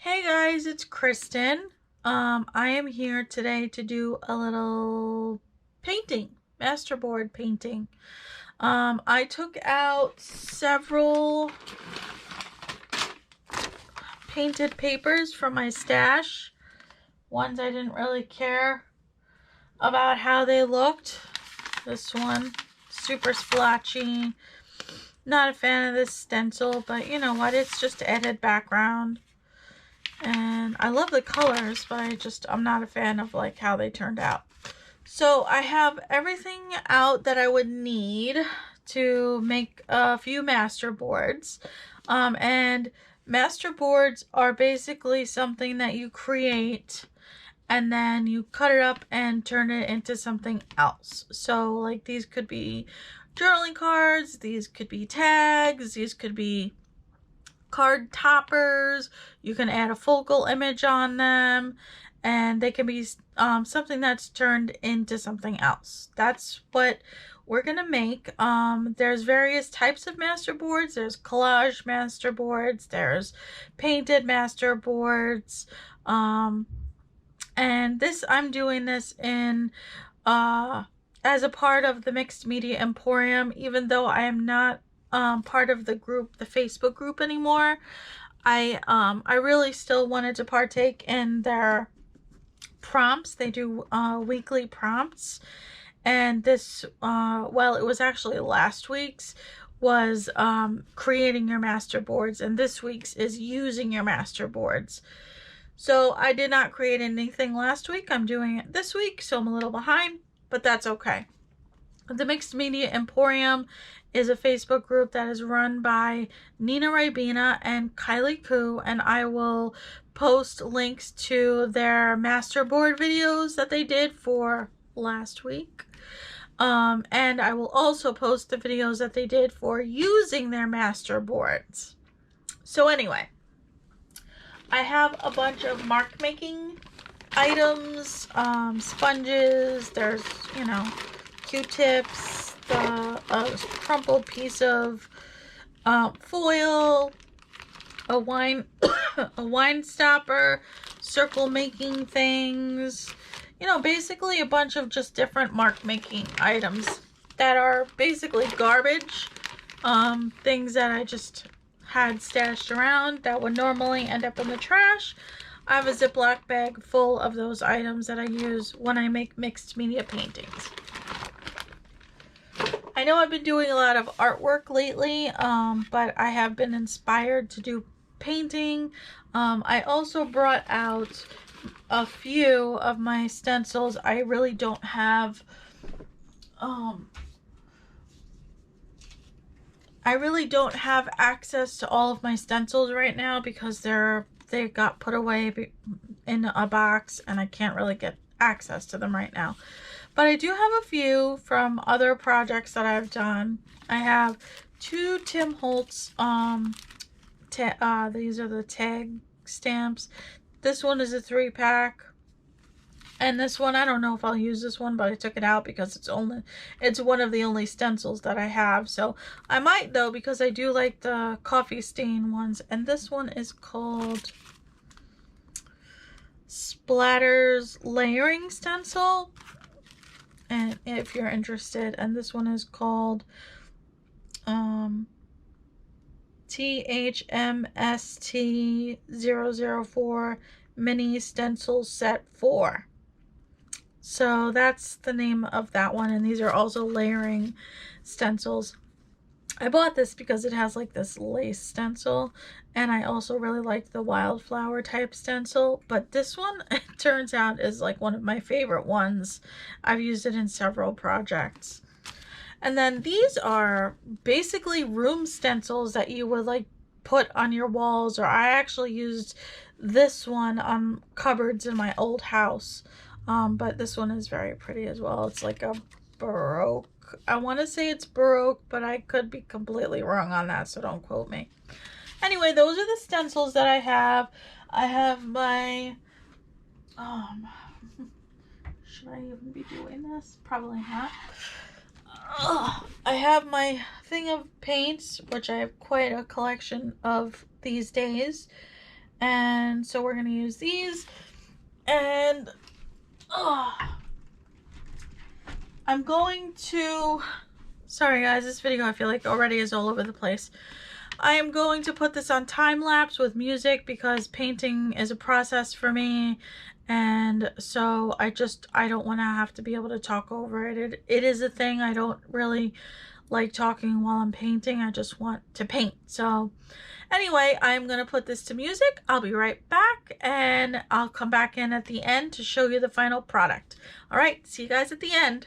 Hey guys, it's Kristen. I am here today to do a little painting, masterboard painting. I took out several painted papers from my stash. Ones I didn't really care about how they looked. This one, super splotchy. Not a fan of this stencil, but you know what? It's just added background. And I love the colors, but I'm not a fan of like how they turned out. So I have everything out that I would need to make a few masterboards. And masterboards are basically something that you create and then you cut it up and turn it into something else. So like these could be journaling cards, these could be tags, these could be card toppers. You can add a focal image on them, and they can be something that's turned into something else. That's what we're gonna make. There's various types of masterboards. There's collage masterboards, there's painted masterboards, and this I'm doing this in as a part of the Mixed Media Emporium, even though I am not part of the group, the Facebook group anymore. I really still wanted to partake in their prompts. They do weekly prompts, and this well, it was actually last week's was creating your masterboards, and this week's is using your masterboards. So I did not create anything last week. I'm doing it this week, so I'm a little behind, but that's okay. The Mixed Media Emporium is a Facebook group that is run by Ribena and Kylie Coo, and I will post links to their masterboard videos that they did for last week. And I will also post the videos that they did for using their masterboards. So anyway, I have a bunch of mark making items, sponges, there's, you know, Q-tips, a crumpled piece of foil, a wine a wine stopper, circle making things, you know, basically a bunch of just different mark making items that are basically garbage, things that I just had stashed around that would normally end up in the trash. I have a Ziploc bag full of those items that I use when I make mixed media paintings. I know I've been doing a lot of artwork lately, but I have been inspired to do painting. I also brought out a few of my stencils. I really don't have access to all of my stencils right now because they got put away in a box and I can't really get access to them right now. But I do have a few from other projects that I've done. I have two Tim Holtz, these are the tag stamps. This one is a 3-pack. And this one, I don't know if I'll use this one, but I took it out because it's one of the only stencils that I have. So I might though, because I do like the coffee stain ones. And this one is called Splatters Layering Stencil. And if you're interested, and this one is called THMST004 Mini Stencil Set 4. So that's the name of that one, and these are also layering stencils. I bought this because it has like this lace stencil, and I also really liked the wildflower type stencil, but this one, it turns out, is like one of my favorite ones. I've used it in several projects. And then these are basically room stencils that you would like put on your walls, or I actually used this one on cupboards in my old house. But this one is very pretty as well. It's like a Baroque. I want to say it's Baroque, but I could be completely wrong on that, so don't quote me. Anyway, those are the stencils that I have. I have my, should I even be doing this? Probably not. I have my thing of paints, which I have quite a collection of these days. And And so we're going to use these. And I'm going to, sorry guys, this video I feel like already is all over the place. I am going to put this on time lapse with music because painting is a process for me, and so I don't want to have to be able to talk over it. It is a thing. I don't really like talking while I'm painting. I just want to paint. So anyway, I'm going to put this to music. I'll be right back, and I'll come back in at the end to show you the final product. All right, see you guys at the end.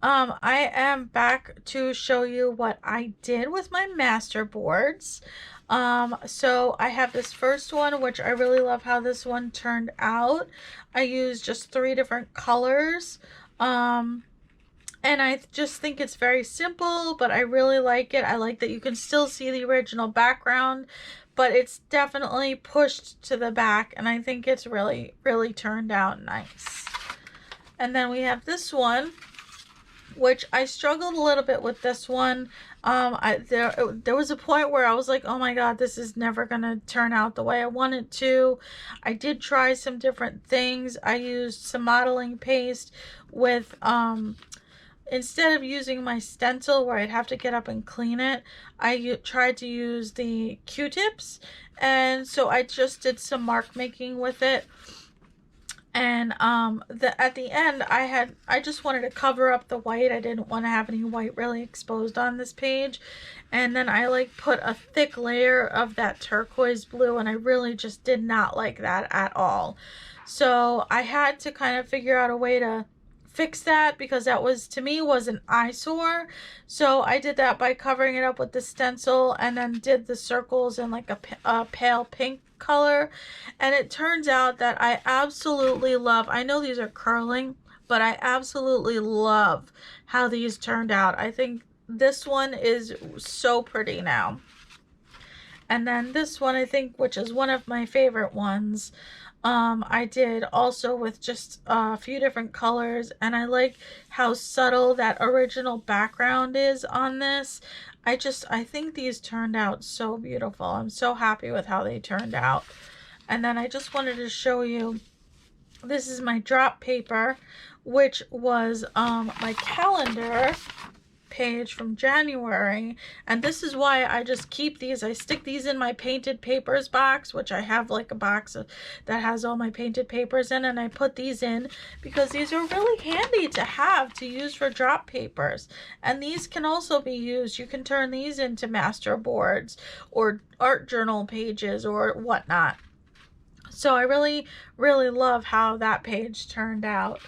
I am back to show you what I did with my Masterboards. So I have this first one, which I really love how this one turned out. I used just 3 different colors. And I just think it's very simple, but I really like it. I like that you can still see the original background, but it's definitely pushed to the back, and I think it's really, really turned out nice. And then we have this one, which I struggled a little bit with this one. There was a point where I was like, oh my god, this is never gonna turn out the way I want it to. I did try some different things. I used some modeling paste with instead of using my stencil where I'd have to get up and clean it, I tried to use the Q-tips, and so I just did some mark making with it. And at the end, I just wanted to cover up the white. I didn't want to have any white really exposed on this page. And then I like put a thick layer of that turquoise blue, and I really just did not like that at all. So I had to kind of figure out a way to fix that, because that was, to me, was an eyesore. So I did that by covering it up with the stencil, and then did the circles in like a pale pink color. And it turns out that I absolutely love, I know these are curling, but I absolutely love how these turned out. I think this one is so pretty now. And then this one, I think, which is one of my favorite ones, I did also with just a few different colors, and I like how subtle that original background is on this. I think these turned out so beautiful. I'm so happy with how they turned out. And then I just wanted to show you, this is my drop paper, which was my calendar page from January, and this is why I just keep these. I stick these in my painted papers box, which I have like a box that has all my painted papers in, and I put these in because these are really handy to have to use for drop papers. And these can also be used, you can turn these into Masterboards or art journal pages or whatnot. So I really, really love how that page turned out.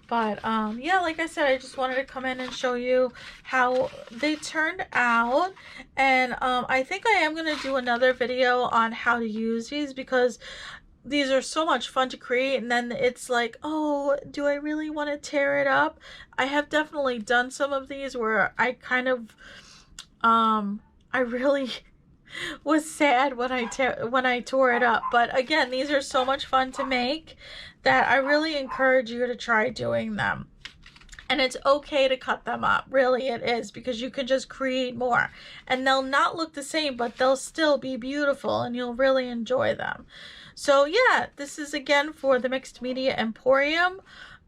But yeah, like I said, I just wanted to come in and show you how they turned out. And I think I am going to do another video on how to use these, because these are so much fun to create. And then it's like, oh, do I really want to tear it up? I have definitely done some of these where I kind of, I really was sad when I tore it up. But again, these are so much fun to make that I really encourage you to try doing them. And it's okay to cut them up, really it is, because you can just create more, and they'll not look the same, but they'll still be beautiful and you'll really enjoy them. So yeah, this is again for the Mixed Media Emporium.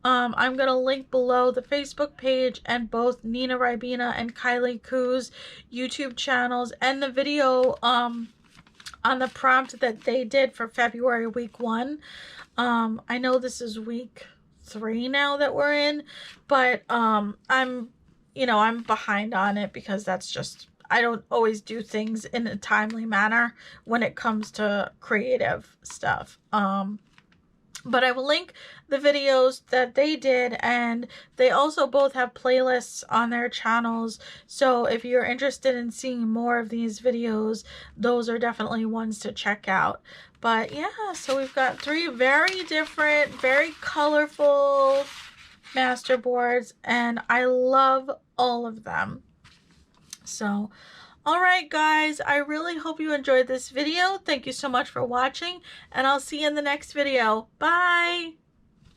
I'm going to link below the Facebook page and both Nina Ribena and Kylie Coo's YouTube channels, and the video on the prompt that they did for February week 1. I know this is week 3 now that we're in, but I'm behind on it because that's just, I don't always do things in a timely manner when it comes to creative stuff. But I will link the videos that they did, and they also both have playlists on their channels. So if you're interested in seeing more of these videos, those are definitely ones to check out. But yeah, so we've got 3 very different, very colorful Masterboards, and I love all of them. So alright guys, I really hope you enjoyed this video. Thank you so much for watching, and I'll see you in the next video. Bye!